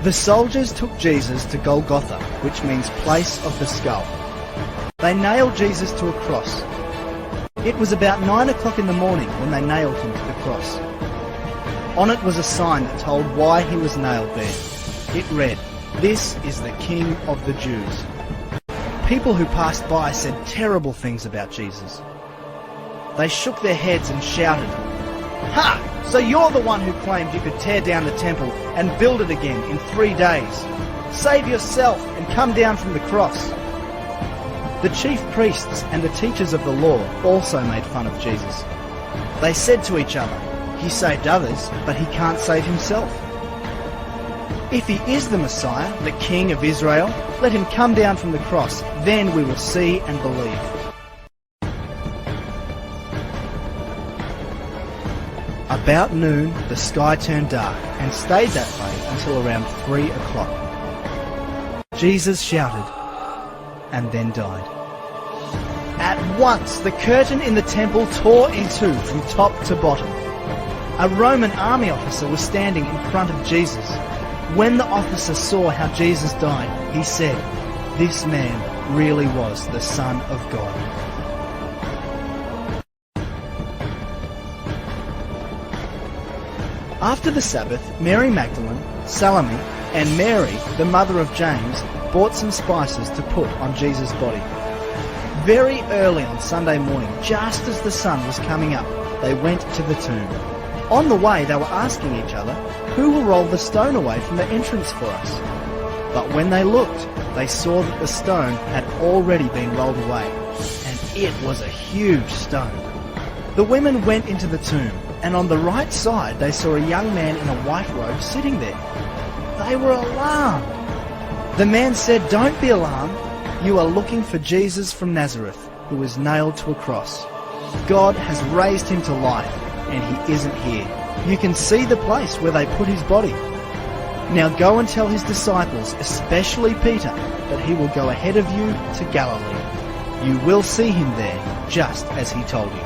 The soldiers took Jesus to Golgotha, which means place of the skull. They nailed Jesus to a cross. It was about 9 o'clock in the morning when they nailed him to the cross. On it was a sign that told why he was nailed there. It read, "This is the King of the Jews." People who passed by said terrible things about Jesus. They shook their heads and shouted, "Ha! So you're the one who claimed you could tear down the temple and build it again in 3 days. Save yourself and come down from the cross." The chief priests and the teachers of the law also made fun of Jesus. They said to each other, "He saved others, but he can't save himself. If he is the Messiah, the King of Israel, let him come down from the cross, then we will see and believe." About noon, the sky turned dark and stayed that way until around 3 o'clock. Jesus shouted and then died. At once, the curtain in the temple tore in two from top to bottom. A Roman army officer was standing in front of Jesus. When the officer saw how Jesus died, he said, "This man really was the Son of God." After the Sabbath, Mary Magdalene, Salome, and Mary, the mother of James, bought some spices to put on Jesus' body. Very early on Sunday morning, just as the sun was coming up, they went to the tomb. On the way, they were asking each other, "Who will roll the stone away from the entrance for us?" But when they looked, they saw that the stone had already been rolled away, and it was a huge stone. The women went into the tomb, and on the right side they saw a young man in a white robe sitting there. They were alarmed. The man said, "Don't be alarmed. You are looking for Jesus from Nazareth, who was nailed to a cross. God has raised him to life, and he isn't here. You can see the place where they put his body. Now go and tell his disciples, especially Peter, that he will go ahead of you to Galilee. You will see him there, just as he told you."